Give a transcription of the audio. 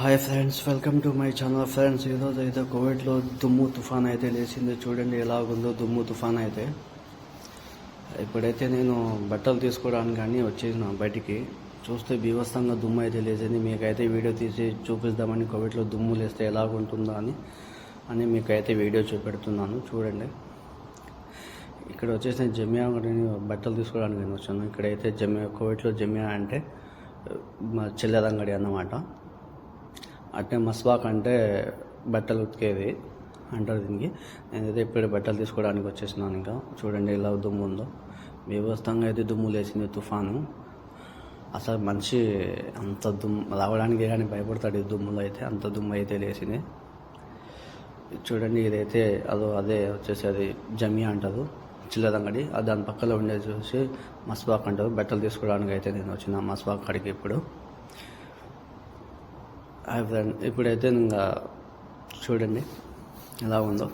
Hi friends, welcome to my channel. Friends, ఈరోజు అయితే కోవిడ్లో దుమ్ము తుఫాన్ అయితే లేచింది. చూడండి ఎలాగుందో దుమ్ము తుఫాన్ అయితే. ఇప్పుడైతే నేను బట్టలు తీసుకోవడానికి కానీ వచ్చేసిన బయటికి చూస్తే బీభత్సంగా దుమ్ము అయితే లేచింది. మీకైతే వీడియో తీసి చూపిద్దామని కోవిడ్లో దుమ్ము లేస్తే ఎలాగుంటుందో అని మీకైతే వీడియో చూపెడుతున్నాను. చూడండి, ఇక్కడ వచ్చేసి జమియా అంగడిని బట్టలు తీసుకోవడానికి నేను వచ్చాను. ఇక్కడైతే కోవిడ్లో జమియా అంటే మా చిల్లర అంగడి అన్నమాట. అంటే మస్వాక్ అంటే బట్టలు ఉతికేది అంటారు దీనికి. నేనైతే ఇప్పుడు బట్టలు తీసుకోవడానికి వచ్చేసినాను. ఇంకా చూడండి ఎలా దుమ్ము ఉందో. బీభత్సంగా అయితే దుమ్ము లేచింది తుఫాను. అసలు మనిషి అంత దుమ్ము రావడానికి కానీ భయపడతాడు. ఈ దుమ్ములో అయితే అంత దుమ్ము అయితే లేచింది. చూడండి, ఇదైతే అదే వచ్చేసి అది జమియా అంటారు, చిల్లర అంగడి. దాని పక్కన ఉండేది చూసి మస్వాక్ అంటారు. బట్టలు తీసుకోవడానికి అయితే నేను వచ్చిన మస్వాక్ కాడికి. ఇప్పుడైతే ఇంకా చూడండి ఎలా ఉందో.